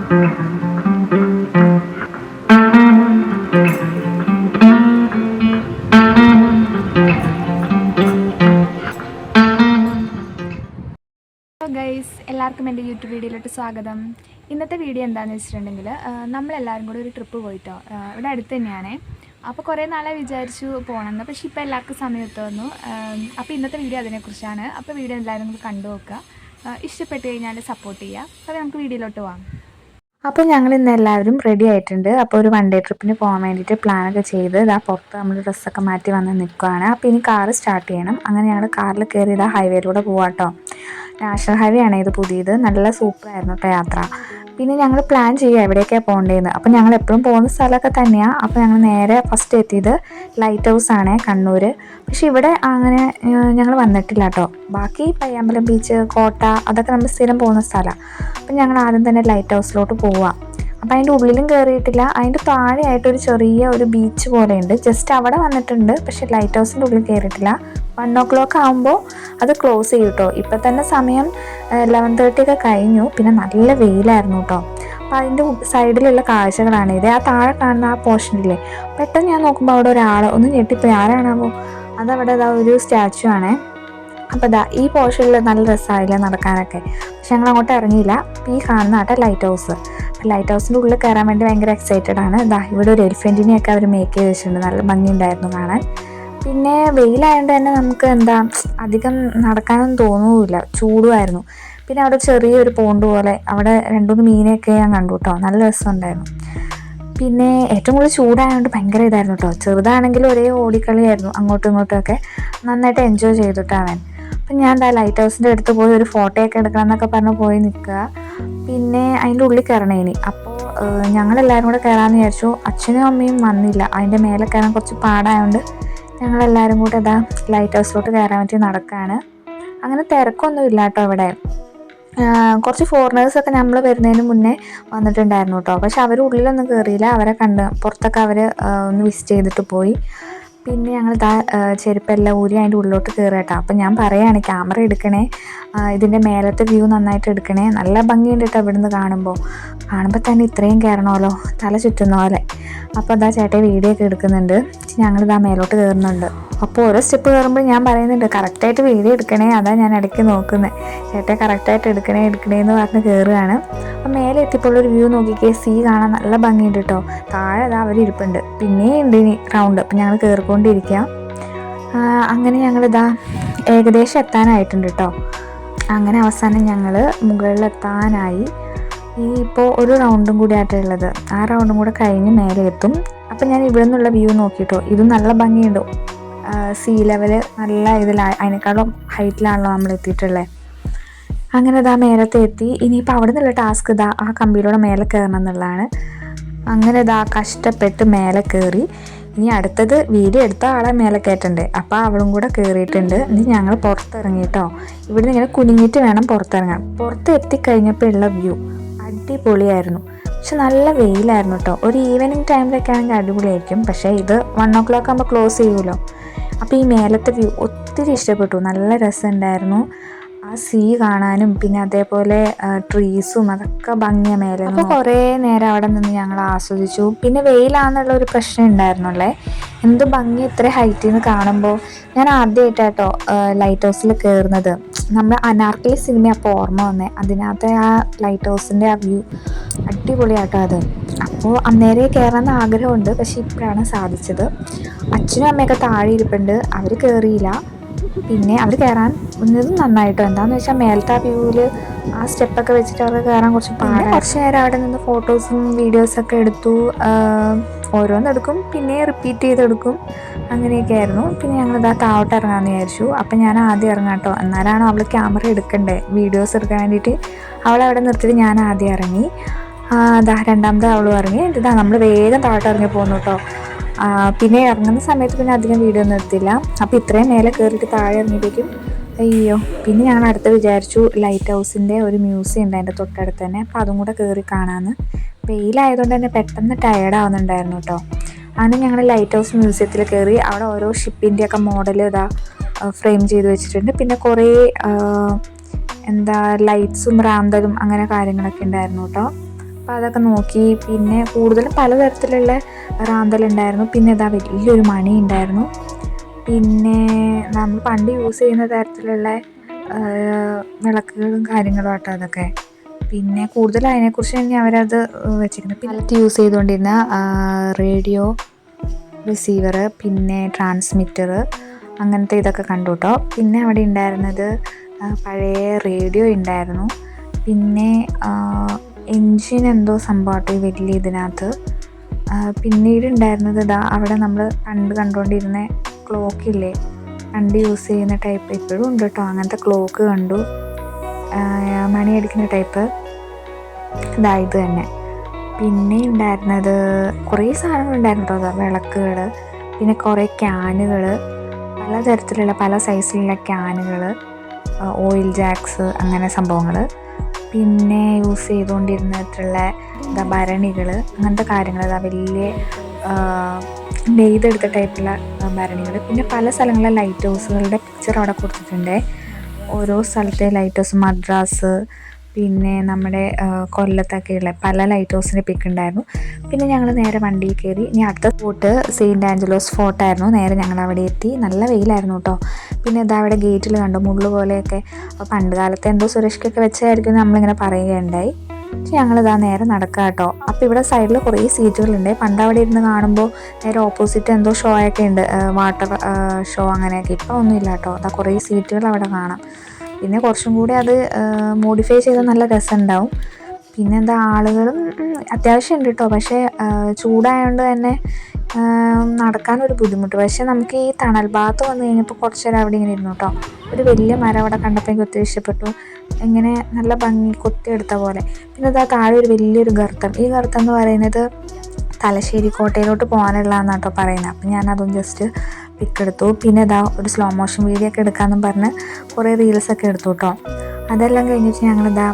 Guys, എല്ലാവർക്കും എൻ്റെ YouTube വീഡിയോയിലോട്ട് സ്വാഗതം. ഇന്നത്തെ വീഡിയോ എന്താണെന്ന് വെച്ചിട്ടുണ്ടെങ്കിൽ നമ്മളെല്ലാവരും കൂടെ ഒരു ട്രിപ്പ് പോയിട്ടോ. ഇവിടെ അടുത്ത് തന്നെയാണേ. അപ്പോൾ കുറേ നാളെ വിചാരിച്ചു പോകണമെന്ന്, പക്ഷേ ഇപ്പോൾ എല്ലാവർക്കും സമയത്ത് വന്നു. അപ്പോൾ ഇന്നത്തെ വീഡിയോ അതിനെക്കുറിച്ചാണ്. അപ്പോൾ വീഡിയോ എല്ലാവരും കൂടി കണ്ടു നോക്കുക. ഇഷ്ടപ്പെട്ട് കഴിഞ്ഞാൽ സപ്പോർട്ട് ചെയ്യുക. അപ്പോൾ നമുക്ക് വീഡിയോയിലോട്ട് പോകാം. അപ്പോൾ ഞങ്ങൾ ഇന്ന് എല്ലാവരും റെഡി ആയിട്ടുണ്ട്. അപ്പോൾ ഒരു 1 ഡേ ട്രിപ്പിന് പോകാൻ വേണ്ടിയിട്ട് പ്ലാനൊക്കെ ചെയ്ത് ഇതാ പുറത്ത് നമ്മൾ ഡ്രസ്സൊക്കെ മാറ്റി വന്ന് നിൽക്കുകയാണ്. അപ്പോൾ ഇനി കാറ് സ്റ്റാർട്ട് ചെയ്യണം. അങ്ങനെ ഞങ്ങൾ കാറിൽ കയറി ഇതാ ഹൈവേയിലൂടെ പോകാം കേട്ടോ. നാഷണൽ ഹൈവേ ആണ് ഇത് പുതിയത്. നല്ല സൂപ്പറായിരുന്നു കേട്ടോ യാത്ര. പിന്നെ ഞങ്ങൾ പ്ലാൻ ചെയ്യുക എവിടേക്കാണ് പോകേണ്ടതെന്ന്. അപ്പോൾ ഞങ്ങൾ എപ്പോഴും പോകുന്ന സ്ഥലമൊക്കെ തന്നെയാണ്. അപ്പോൾ ഞങ്ങൾ നേരെ ഫസ്റ്റ് എത്തിയത് ലൈറ്റ് ഹൗസ് ആണ്, കണ്ണൂർ. പക്ഷെ ഇവിടെ അങ്ങനെ ഞങ്ങൾ വന്നിട്ടില്ല കേട്ടോ. ബാക്കി പയ്യാമ്പലം ബീച്ച്, കോട്ട, അതൊക്കെ നമ്മൾ സ്ഥിരം പോകുന്ന സ്ഥലമാണ്. അപ്പം ഞങ്ങൾ ആദ്യം തന്നെ ലൈറ്റ് ഹൗസിലോട്ട് പോവാം. അപ്പം അതിൻ്റെ ഉള്ളിലും കയറിയിട്ടില്ല. അതിൻ്റെ താഴെയായിട്ടൊരു ചെറിയ ഒരു ബീച്ച് പോലെയുണ്ട്. ജസ്റ്റ് അവിടെ വന്നിട്ടുണ്ട്. പക്ഷെ ലൈറ്റ് ഹൗസിൻ്റെ ഉള്ളിൽ കയറിയിട്ടില്ല. 1 o'clock ആകുമ്പോൾ അത് ക്ലോസ് ചെയ്യും കേട്ടോ. ഇപ്പം തന്നെ സമയം 11:30 ഒക്കെ കഴിഞ്ഞു. പിന്നെ നല്ല വെയിലായിരുന്നു കേട്ടോ. അപ്പോൾ അതിൻ്റെ സൈഡിലുള്ള കാഴ്ചകളാണ് ഇത്. ആ താഴെ കാണുന്ന ആ പോർഷനില്ലേ, പെട്ടെന്ന് ഞാൻ നോക്കുമ്പോൾ അവിടെ ഒരാൾ ഒന്ന് ഞെട്ടിപ്പോയി. ആരാണാവോ? അതവിടെ ഒരു സ്റ്റാച്ചു ആണേ. അപ്പോൾ ഈ പോർഷനിൽ നല്ല രസമായില്ല നടക്കാനൊക്കെ. പക്ഷെ ഞങ്ങൾ അങ്ങോട്ട് ഇറങ്ങിയില്ല. ഈ കാണുന്ന ആട്ടെ ലൈറ്റ് ഹൗസ്. അപ്പോൾ ലൈറ്റ് ഹൗസിൻ്റെ ഉള്ളിൽ കയറാൻ വേണ്ടി ഭയങ്കര എക്സൈറ്റഡ് ആണ്. ഇവിടെ ഒരു എലിഫൻറ്റിനെയൊക്കെ അവർ മേക്ക് ചെയ്ത് വെച്ചിട്ടുണ്ട്. നല്ല ഭംഗിയുണ്ടായിരുന്നു കാണാൻ. പിന്നെ വെയിലായതുകൊണ്ട് തന്നെ നമുക്ക് അധികം നടക്കാനൊന്നും തോന്നുകയില്ല, ചൂടുമായിരുന്നു. പിന്നെ അവിടെ ചെറിയൊരു പോണ്ട് പോലെ അവിടെ 2-3 മീനെയൊക്കെ ഞാൻ കണ്ടു കേട്ടോ. നല്ല രസമുണ്ടായിരുന്നു. പിന്നെ ഏറ്റവും കൂടുതൽ ചൂടായതുകൊണ്ട് ഭയങ്കര ഇതായിരുന്നു കേട്ടോ. ചെറുതാണെങ്കിലും ഒരേ ഓടിക്കളിയായിരുന്നു അങ്ങോട്ടും ഇങ്ങോട്ടുമൊക്കെ. നന്നായിട്ട് എൻജോയ് ചെയ്തിട്ടാവൻ. അപ്പം ഞാൻ ലൈറ്റ് ഹൗസിൻ്റെ അടുത്ത് പോയി ഒരു ഫോട്ടോയൊക്കെ എടുക്കണം എന്നൊക്കെ പറഞ്ഞ് പോയി നിൽക്കുക. പിന്നെ അതിൻ്റെ ഉള്ളിൽ കയറണേ ഇനി. അപ്പോൾ ഞങ്ങളെല്ലാവരും കൂടെ കയറാമെന്ന് വിചാരിച്ചു. അച്ഛനും അമ്മയും വന്നില്ല. അതിൻ്റെ മേലെ കയറാൻ കുറച്ച് പാടായതുകൊണ്ട് ഞങ്ങളെല്ലാവരും കൂടെ ലൈറ്റ് ഹൗസിലോട്ട് കയറാൻ വേണ്ടി നടക്കുകയാണ്. അങ്ങനെ തിരക്കൊന്നും ഇല്ല കേട്ടോ ഇവിടെ. കുറച്ച് ഫോറിനേഴ്സൊക്കെ നമ്മൾ വരുന്നതിന് മുന്നേ വന്നിട്ടുണ്ടായിരുന്നു കേട്ടോ. പക്ഷെ അവർ ഉള്ളിലൊന്നും കയറിയില്ല. അവരെ പുറത്തൊക്കെ അവർ ഒന്ന് വിസിറ്റ് ചെയ്തിട്ട് പോയി. പിന്നെ ഞങ്ങൾ ചെരുപ്പെല്ലാം ഊരി അതിൻ്റെ ഉള്ളിലോട്ട് കയറുക കേട്ടോ. അപ്പം ഞാൻ പറയുകയാണ്, ക്യാമറ എടുക്കണേ, ഇതിൻ്റെ മേലത്തെ വ്യൂ നന്നായിട്ട് എടുക്കണേ. നല്ല ഭംഗിയുണ്ട് കേട്ടോ ഇവിടുന്ന് കാണുമ്പോൾ തന്നെ ഇത്രയും കയറണമല്ലോ, തല ചുറ്റുന്ന പോലെ. അപ്പോൾ ചേട്ടൻ വീഡിയോ ഒക്കെ എടുക്കുന്നുണ്ട്. മേലോട്ട് കയറുന്നുണ്ട്. അപ്പോൾ ഓരോ സ്റ്റെപ്പ് കയറുമ്പോൾ ഞാൻ പറയുന്നുണ്ട്, കറക്റ്റായിട്ട് വീഡിയോ എടുക്കണേ. ഞാൻ ഇടയ്ക്ക് നോക്കുന്നത്. ചേട്ടൻ കറക്റ്റായിട്ട് എടുക്കണേ എന്ന് പറഞ്ഞ് കയറുകയാണ്. അപ്പം മേലെ എത്തിയപ്പോൾ ഒരു വ്യൂ നോക്കിക്കേ. സീ കാണാൻ നല്ല ഭംഗിയുണ്ട് കേട്ടോ. താഴെ അവരിരിപ്പുണ്ട്. പിന്നെയും ഉണ്ട് ഇനി റൗണ്ട്. അപ്പം ഞങ്ങൾ കയറിക്കൊണ്ടിരിക്കുക. അങ്ങനെ ഏകദേശം എത്താനായിട്ടുണ്ട് കേട്ടോ. അങ്ങനെ അവസാനം ഞങ്ങൾ മുകളിലെത്താനായി. ഇപ്പോൾ ഒരു റൗണ്ടും കൂടി ആയിട്ടുള്ളത്. ആ റൗണ്ടും കൂടെ കഴിഞ്ഞ് മേലെ എത്തും. അപ്പം ഞാൻ ഇവിടെ നിന്നുള്ള വ്യൂ നോക്കിയിട്ടോ. ഇതും നല്ല ഭംഗിയുണ്ട്. സീ ലെവല് നല്ല അതിനേക്കാളും ഹൈറ്റിലാണല്ലോ നമ്മൾ എത്തിയിട്ടുള്ളത്. അങ്ങനെ മേലത്തെ എത്തി. ഇനിയിപ്പോൾ അവിടെ നിന്നുള്ള ടാസ്ക് ആ കമ്പിയിലൂടെ മേലെ കയറണം എന്നുള്ളതാണ്. അങ്ങനെ കഷ്ടപ്പെട്ട് മേലെ കയറി. ഇനി അടുത്തത് വീഡിയോ എടുത്ത ആളെ മേലെ കയറ്റണ്ടേ. അപ്പോൾ അവളും കൂടെ കയറിയിട്ടുണ്ട്. ഇനി ഞങ്ങൾ പുറത്തിറങ്ങിയിട്ടോ. ഇവിടുന്ന് ഇങ്ങനെ കുനിഞ്ഞിട്ട് വേണം പുറത്തിറങ്ങാൻ. പുറത്ത് എത്തിക്കഴിഞ്ഞപ്പോൾ ഉള്ള വ്യൂ അടിപൊളിയായിരുന്നു. പക്ഷെ നല്ല വെയിലായിരുന്നു കേട്ടോ. ഒരു ഈവനിങ് ടൈമിലൊക്കെ ആണെങ്കിൽ അടിപൊളിയായിരിക്കും. പക്ഷേ ഇത് 1 o'clock ആകുമ്പോൾ ക്ലോസ് ചെയ്യുമല്ലോ. അപ്പോൾ ഈ മേലത്തെ വ്യൂ ഒത്തിരി ഇഷ്ടപ്പെട്ടു. നല്ല രസമുണ്ടായിരുന്നു. ആ സീ കാണാനും പിന്നെ അതേപോലെ ട്രീസും അതൊക്കെ ഭംഗിയാണ് മേലെ. അപ്പോൾ കുറേ നേരം അവിടെ നിന്ന് ഞങ്ങൾ ആസ്വദിച്ചു. പിന്നെ വെയിലാണെന്നുള്ള ഒരു പ്രശ്നം ഉണ്ടായിരുന്നുള്ളേ. എന്ത് ഭംഗി ഇത്ര ഹൈറ്റിൽ നിന്ന് കാണുമ്പോൾ. ഞാൻ ആദ്യമായിട്ടാട്ടോ ലൈറ്റ് ഹൗസിൽ കയറുന്നത്. നമ്മുടെ അനാർക്കലി സിനിമ അപ്പോൾ ഓർമ്മ വന്നേ. അതിനകത്തെ ആ ലൈറ്റ് ഹൗസിൻ്റെ ആ വ്യൂ അടിപൊളിയാട്ടോ അത്. അപ്പോൾ അന്നേരം കയറാമെന്ന് ആഗ്രഹമുണ്ട്. പക്ഷെ ഇപ്പോഴാണ് സാധിച്ചത്. അച്ഛനും അമ്മയൊക്കെ താഴെ ഇരിപ്പുണ്ട്. അവർ കയറിയില്ല. പിന്നെ അവർ കയറാൻ വന്നതും നന്നായിട്ടോ. എന്താണെന്ന് വെച്ചാൽ മേലത്തെ ആ വ്യൂവിൽ ആ സ്റ്റെപ്പൊക്കെ വെച്ചിട്ട് അവർക്ക് കയറാൻ കുറച്ച് പാടാണ്. കുറച്ച് നേരം അവിടെ നിന്ന് ഫോട്ടോസും വീഡിയോസൊക്കെ എടുത്തു. ഓരോന്നെടുക്കും, പിന്നെ റിപ്പീറ്റ് ചെയ്തെടുക്കും. അങ്ങനെയൊക്കെ ആയിരുന്നു. പിന്നെ ഞങ്ങൾ താഴോട്ട് ഇറങ്ങാമെന്ന് വിചാരിച്ചു. അപ്പം ഞാൻ ആദ്യം ഇറങ്ങാം കേട്ടോ. എന്നാലാണ് അവൾ ക്യാമറ എടുക്കണ്ടേ, വീഡിയോസ് എടുക്കാൻ വേണ്ടിയിട്ട്. അവളവിടെ നിർത്തിയിട്ട് ഞാൻ ആദ്യം ഇറങ്ങി. രണ്ടാമത് അവളും ഇറങ്ങി. നമ്മൾ വേഗം താഴോട്ട് ഇറങ്ങി പോകുന്നു കേട്ടോ. പിന്നെ ഇറങ്ങുന്ന സമയത്ത് പിന്നെ അധികം വീഡിയോ ഒന്നും എടുത്തില്ല. അപ്പോൾ ഇത്രയും മേലെ കയറിയിട്ട് താഴെ ഇറങ്ങിയപ്പോഴേക്കും അയ്യോ. പിന്നെ ഞങ്ങൾ അടുത്ത് വിചാരിച്ചു ലൈറ്റ് ഹൗസിൻ്റെ ഒരു മ്യൂസിയം ഉണ്ട് അതിൻ്റെ തൊട്ടടുത്ത് തന്നെ. അപ്പോൾ അതും കൂടെ കയറി കാണാമെന്ന്. വെയിലായതുകൊണ്ട് തന്നെ പെട്ടെന്ന് ടയേർഡാവുന്നുണ്ടായിരുന്നു കേട്ടോ. അങ്ങനെ ഞങ്ങൾ ലൈറ്റ് ഹൗസ് മ്യൂസിയത്തിൽ കയറി. അവിടെ ഓരോ ഷിപ്പിൻ്റെയൊക്കെ മോഡൽ ഫ്രെയിം ചെയ്ത് വെച്ചിട്ടുണ്ട്. പിന്നെ കുറേ ലൈറ്റ്സും റാന്തലും അങ്ങനെ കാര്യങ്ങളൊക്കെ ഉണ്ടായിരുന്നു കേട്ടോ. അപ്പോൾ അതൊക്കെ നോക്കി. പിന്നെ കൂടുതലും പലതരത്തിലുള്ള റാന്തലുണ്ടായിരുന്നു. പിന്നെ ഇതാ വലിയൊരു മണി ഉണ്ടായിരുന്നു. പിന്നെ നമ്മൾ പണ്ട് യൂസ് ചെയ്യുന്ന തരത്തിലുള്ള വിളക്കുകളും കാര്യങ്ങളും ആട്ടോ അതൊക്കെ. പിന്നെ കൂടുതൽ അതിനെക്കുറിച്ച് തന്നെ അവരത് വെച്ചിരിക്കുന്നത്. കാലത്ത് യൂസ് ചെയ്തുകൊണ്ടിരുന്ന റേഡിയോ റിസീവർ, പിന്നെ ട്രാൻസ്മിറ്റർ, അങ്ങനത്തെ ഇതൊക്കെ കണ്ടു കേട്ടോ. പിന്നെ അവിടെ ഉണ്ടായിരുന്നത് പഴയ റേഡിയോ ഉണ്ടായിരുന്നു. പിന്നെ എൻജിൻ എന്തോ സംഭവമായിട്ട് വലിയ ഇതിനകത്ത്. പിന്നീട് ഉണ്ടായിരുന്നത് ഇതാ അവിടെ നമ്മൾ പണ്ട് കണ്ടുകൊണ്ടിരുന്ന ക്ലോക്കില്ലേ, പണ്ട് യൂസ് ചെയ്യുന്ന ടൈപ്പ്, ഇപ്പോഴും ഉണ്ട് കേട്ടോ അങ്ങനത്തെ ക്ലോക്ക് കണ്ടു. മണി അടിക്കുന്ന ടൈപ്പ് ഇതാ ഇത് തന്നെ. പിന്നെ ഉണ്ടായിരുന്നത് കുറേ സാധനങ്ങളുണ്ടായിരുന്നു കേട്ടോ. വിളക്കുകൾ, പിന്നെ കുറേ ക്യാനുകൾ, പലതരത്തിലുള്ള പല സൈസിലുള്ള ക്യാനുകൾ, ഓയിൽ ജാക്സ്, അങ്ങനെ സംഭവങ്ങൾ. പിന്നെ യൂസ് ചെയ്തുകൊണ്ടിരുന്നിട്ടുള്ള ഭരണികൾ, അങ്ങനത്തെ കാര്യങ്ങൾ, വലിയ നെയ്തെടുത്ത ടൈപ്പുള്ള ഭരണികൾ. പിന്നെ പല സ്ഥലങ്ങളിലെ ലൈറ്റ് ഹൗസുകളുടെ പിക്ചർ അവിടെ കൊടുത്തിട്ടുണ്ട്. ഓരോ സ്ഥലത്തെ ലൈറ്റ് ഹൗസ്, മദ്രാസ്, പിന്നെ നമ്മുടെ കൊല്ലത്തൊക്കെയുള്ള പല ലൈറ്റ് ഹൗസിൻ്റെ പിക്ക് ഉണ്ടായിരുന്നു. പിന്നെ ഞങ്ങൾ നേരെ വണ്ടിയിൽ കയറി. ഇനി അടുത്ത സ്പോട്ട് സെയിൻറ്റ് ആഞ്ചലോസ് ഫോർട്ടായിരുന്നു. നേരെ ഞങ്ങൾ അവിടെ എത്തി. നല്ല വെയിലായിരുന്നു കേട്ടോ. പിന്നെ ഇതാ അവിടെ ഗേറ്റിൽ കണ്ടു മുള്ളു പോലെയൊക്കെ. അപ്പോൾ പണ്ട് കാലത്തെ എന്തോ സുരക്ഷയ്ക്കൊക്കെ വെച്ചായിരിക്കും നമ്മളിങ്ങനെ പറയുകയുണ്ടായി. പക്ഷെ ഞങ്ങളിതാ നേരെ നടക്കുക കേട്ടോ. അപ്പോൾ ഇവിടെ സൈഡിൽ കുറേ സീറ്റുകളുണ്ട്. പണ്ട് അവിടെ ഇരുന്ന് കാണുമ്പോൾ നേരെ ഓപ്പോസിറ്റ് എന്തോ ഷോ ഒക്കെ ഉണ്ട്, വാട്ടർ ഷോ അങ്ങനെയൊക്കെ. ഇപ്പോൾ ഒന്നുമില്ല കേട്ടോ. അതാ കുറേ സീറ്റുകൾ അവിടെ കാണാം. പിന്നെ കുറച്ചും കൂടി അത് മോഡിഫൈ ചെയ്താൽ നല്ല രസമുണ്ടാവും. പിന്നെ എന്താ ആളുകളും അത്യാവശ്യം ഉണ്ട് കേട്ടോ. പക്ഷേ ചൂടായതുകൊണ്ട് തന്നെ നടക്കാനൊരു ബുദ്ധിമുട്ട്. പക്ഷേ നമുക്ക് ഈ തണൽ ഭാഗത്ത് വന്നു കഴിഞ്ഞപ്പോൾ കുറച്ച് നേരം അവിടെ ഇങ്ങനെ ഇരുന്നു കേട്ടോ. ഒരു വലിയ മരം അവിടെ കണ്ടപ്പോൾ എനിക്ക് ഒത്തിരി ഇഷ്ടപ്പെട്ടു. ഇങ്ങനെ നല്ല ഭംഗി കൊത്തിയെടുത്ത പോലെ. പിന്നെ ഇതാ താഴെ ഒരു വലിയൊരു ഗർത്തം. ഈ ഗർത്തം എന്ന് പറയുന്നത് തലശ്ശേരി കോട്ടയിലോട്ട് പോകാനുള്ളതാണെന്ന് കേട്ടോ പറയുന്നത്. അപ്പം ഞാനതും ജസ്റ്റ് പിക്കെടുത്തു. പിന്നെ ഇതാ ഒരു സ്ലോ മോഷൻ വീഡിയോ ഒക്കെ എടുക്കാമെന്നും പറഞ്ഞ് കുറേ റീൽസൊക്കെ എടുത്തു കേട്ടോ. അതെല്ലാം കഴിഞ്ഞിട്ട് ഞങ്ങളിതാ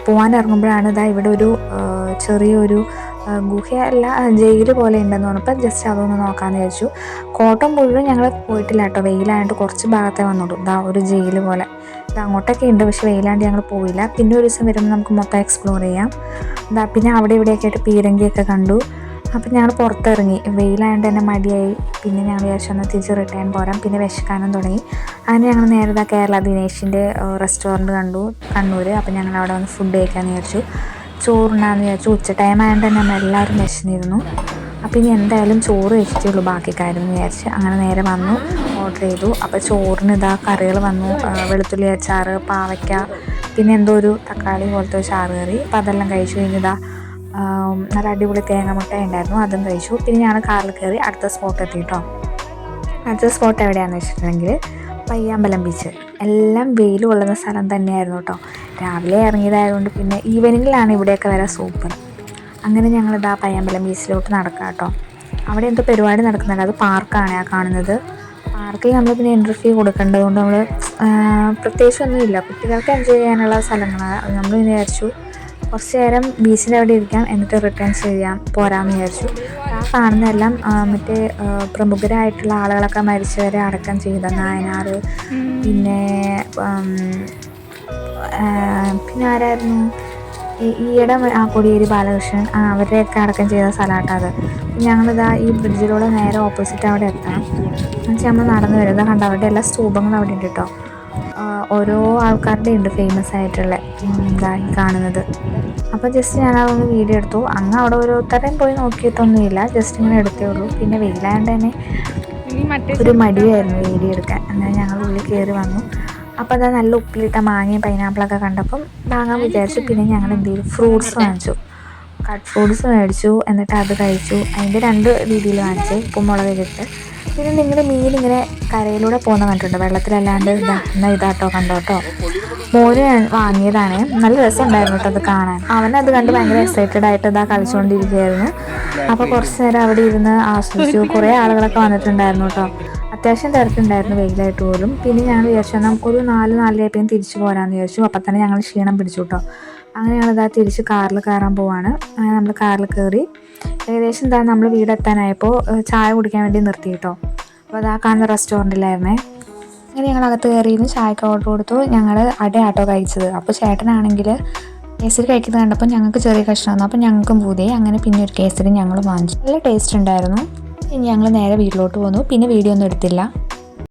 പോകാൻ ഇറങ്ങുമ്പോഴാണ് ഇതാ ഇവിടെ ഒരു ചെറിയൊരു ഗുഹയല്ല, ജയിൽ പോലെ ഉണ്ടെന്ന് പറഞ്ഞപ്പോൾ ജസ്റ്റ് അതൊന്ന് നോക്കാമെന്ന് വിചാരിച്ചു. കോട്ടം മുഴുവൻ ഞങ്ങൾ പോയിട്ടില്ല കേട്ടോ. വെയിലായിട്ട് കുറച്ച് ഭാഗത്തേ വന്നുള്ളൂ. ഇതാ ഒരു ജയിൽ പോലെ അങ്ങോട്ടൊക്കെ ഉണ്ട്, പക്ഷെ വെയിലാണ്ട് ഞങ്ങൾ പോയില്ല. പിന്നെ ഒരു ദിവസം വരുമ്പോൾ നമുക്ക് മൊത്തം എക്സ്പ്ലോർ ചെയ്യാം. ഇതാ പിന്നെ അവിടെ ഇവിടെയൊക്കെ ആയിട്ട് പീരങ്കിയൊക്കെ കണ്ടു. അപ്പം ഞങ്ങൾ പുറത്തിറങ്ങി. വെയിലായതുകൊണ്ട് തന്നെ മടിയായി. പിന്നെ ഞങ്ങൾ വിചാരിച്ചു എന്നാൽ തിരിച്ച് റിട്ടേൺ പോരാം. പിന്നെ വിശക്കാനും തുടങ്ങി. അങ്ങനെ ഞങ്ങൾ നേരെ കേരള ദിനേശിൻ്റെ റെസ്റ്റോറൻറ്റ് കണ്ടു കണ്ണൂർ. അപ്പം ഞങ്ങൾ അവിടെ വന്ന് ഫുഡ് കഴിക്കാമെന്ന് വിചാരിച്ചു. ചോറുണ്ടാന്ന് വിചാരിച്ചു. ഉച്ച ടൈം ആയതുകൊണ്ട് തന്നെ നമ്മൾ എല്ലാവരും വിശന്നിരുന്നു. അപ്പോൾ ഇനി എന്തായാലും ചോറ് കഴിച്ചിട്ടുള്ളൂ ബാക്കി കാര്യം എന്ന് വിചാരിച്ച് അങ്ങനെ നേരെ വന്നു ഓർഡർ ചെയ്തു. അപ്പോൾ ചോറിന് ഇതാ കറികൾ വന്നു. വെളുത്തുള്ളി അച്ചാറ്, പാവയ്ക്ക, പിന്നെ എന്തോ ഒരു തക്കാളി പോലത്തെ ഒരു ചാറ് കറി. അപ്പോൾ അതെല്ലാം കഴിച്ചു കഴിഞ്ഞതാ നല്ല അടിപൊളി തേങ്ങ മുട്ട ഉണ്ടായിരുന്നു, അതും കഴിച്ചു. പിന്നെ ഞാൻ കാറിൽ കയറി അടുത്ത സ്പോട്ട് എത്തിയിട്ടോ. അടുത്ത സ്പോട്ട് എവിടെയാണെന്ന് വെച്ചിട്ടുണ്ടെങ്കിൽ പയ്യാമ്പലം ബീച്ച്. എല്ലാം വെയിൽ കൊള്ളുന്ന സ്ഥലം തന്നെയായിരുന്നു കേട്ടോ. രാവിലെ ഇറങ്ങിയതായതുകൊണ്ട് പിന്നെ ഈവനിങ്ങിലാണ് ഇവിടെയൊക്കെ വരാൻ സൂപ്പർ. അങ്ങനെ ഞങ്ങളിതാ പയ്യാമ്പലം ബീച്ചിലോട്ട് നടക്കാം കേട്ടോ. അവിടെ എന്തോ പരിപാടി നടക്കുന്നുണ്ട്. അത് പാർക്കാണ് ആ കാണുന്നത്. പാർക്കിൽ നമ്മൾ പിന്നെ എൻട്രി ഫീ കൊടുക്കേണ്ടതുകൊണ്ട് നമ്മൾ പ്രത്യേകിച്ചൊന്നുമില്ല, കുട്ടികൾക്ക് എൻജോയ് ചെയ്യാനുള്ള സ്ഥലങ്ങളാണ്. നമ്മൾ വിചാരിച്ചു കുറച്ച് നേരം ബീച്ചിൻ്റെ അവിടെ ഇരിക്കാം, എന്നിട്ട് റിട്ടേൺ പോരാമെന്ന് വിചാരിച്ചു. ആ കാണുന്നതെല്ലാം മറ്റേ പ്രമുഖരായിട്ടുള്ള ആളുകളൊക്കെ മരിച്ചവരെ അടക്കം ചെയ്ത നായനാർ, പിന്നെ ആരായിരുന്നു ഈയിടെ കോടിയേരി ബാലകൃഷ്ണൻ, അവരുടെയൊക്കെ അടക്കം ചെയ്ത സ്ഥലമാട്ടോ അത്. ഞങ്ങളിതാ ഈ ബ്രിഡ്ജിലൂടെ നേരെ ഓപ്പോസിറ്റ് അവിടെ എത്തണം. എന്നുവെച്ചാൽ നമ്മൾ നടന്നു വരുന്നത് കണ്ട അവരുടെ എല്ലാ സ്തൂപങ്ങളും അവിടെ ഉണ്ട് കേട്ടോ. ഓരോ ആൾക്കാരുടെ ഉണ്ട് ഫേമസ് ആയിട്ടുള്ള ഇതായി കാണുന്നത്. അപ്പോൾ ജസ്റ്റ് ഞാനതൊന്ന് വീഡിയോ എടുത്തു. അങ്ങ് അവിടെ ഓരോരുത്തരെയും പോയി നോക്കിയിട്ടൊന്നുമില്ല, ജസ്റ്റ് ഇങ്ങനെ എടുത്തേ ഉള്ളൂ. പിന്നെ വെയിലായതുകൊണ്ട് തന്നെ ഒരു മടിയായിരുന്നു വീഡിയോ എടുക്കാൻ. അങ്ങനെ ഞങ്ങൾ ഉള്ളിൽ കയറി വന്നു. അപ്പോൾ അത് നല്ല ഉപ്പിലിട്ട മാങ്ങയും പൈനാപ്പിളൊക്കെ കണ്ടപ്പം വാങ്ങാൻ വിചാരിച്ചു. പിന്നെ ഞങ്ങൾ എന്ത് ചെയ്തു, ഫ്രൂട്ട്സ് വാങ്ങിച്ചു. കട്ട് ഫ്രൂട്ട്സ് മേടിച്ചു. എന്നിട്ട് അത് കഴിച്ചു. അതിൻ്റെ 2 രീതിയിൽ വാങ്ങിച്ചു, ഉപ്പും മുളകൊക്കെ ഇട്ട്. പിന്നെ നിങ്ങളുടെ മീൻ ഇങ്ങനെ കരയിലൂടെ പോകുന്ന കണ്ടിട്ടുണ്ട്, വെള്ളത്തിലല്ലാണ്ട്. എന്നാൽ ഇതാട്ടോ കണ്ടോട്ടോ. മോന് വാങ്ങിയതാണ്. നല്ല രസമുണ്ടായിരുന്നു കേട്ടോ അത് കാണാൻ. അവനത് കണ്ട് ഭയങ്കര എക്സൈറ്റഡ് ആയിട്ട് ഇതാ കളിച്ചുകൊണ്ടിരിക്കുകയായിരുന്നു. അപ്പോൾ കുറച്ച് നേരം അവിടെ ഇരുന്ന് ആസ്വദിച്ചു. കുറേ ആളുകളൊക്കെ വന്നിട്ടുണ്ടായിരുന്നു കേട്ടോ. അത്യാവശ്യം തിരക്കുണ്ടായിരുന്നു വെയിലായിട്ട് പോലും. പിന്നെ ഞങ്ങൾ വിചാരിച്ചു എന്നാൽ ഒരു 4-4:30 തിരിച്ചു പോരാമെന്ന് വിചാരിച്ചു. അപ്പം തന്നെ ഞങ്ങൾ ക്ഷീണം പിടിച്ചു കേട്ടോ. അങ്ങനെ ഞങ്ങളിതാ തിരിച്ച് കാറിൽ കയറാൻ പോവാണ്. അങ്ങനെ നമ്മൾ കാറിൽ കയറി ഏകദേശം എന്താ നമ്മൾ വീടെത്താനായപ്പോൾ ചായ കുടിക്കാൻ വേണ്ടി നിർത്തി കേട്ടോ. അപ്പോൾ അതാ കാണുന്ന റെസ്റ്റോറൻറ്റിലായിരുന്നേ. അങ്ങനെ ഞങ്ങൾ അകത്ത് കയറിയിരുന്ന് ചായക്ക് ഓർഡർ കൊടുത്തു. ഞങ്ങൾ അടയാട്ടോ കഴിച്ചത്. അപ്പോൾ ചേട്ടനാണെങ്കിൽ കേസരി കഴിക്കുന്നത് കണ്ടപ്പോൾ ഞങ്ങൾക്ക് ചെറിയ കഷ്ണം വന്നു. അപ്പോൾ ഞങ്ങൾക്കും പൂതിയായി. അങ്ങനെ പിന്നെ ഒരു കേസരി ഞങ്ങൾ വാങ്ങിച്ചു. നല്ല ടേസ്റ്റ് ഉണ്ടായിരുന്നു. ഇനി ഞങ്ങൾ നേരെ വീട്ടിലോട്ട് പോന്നു. പിന്നെ വീഡിയോ ഒന്നും എടുത്തില്ല.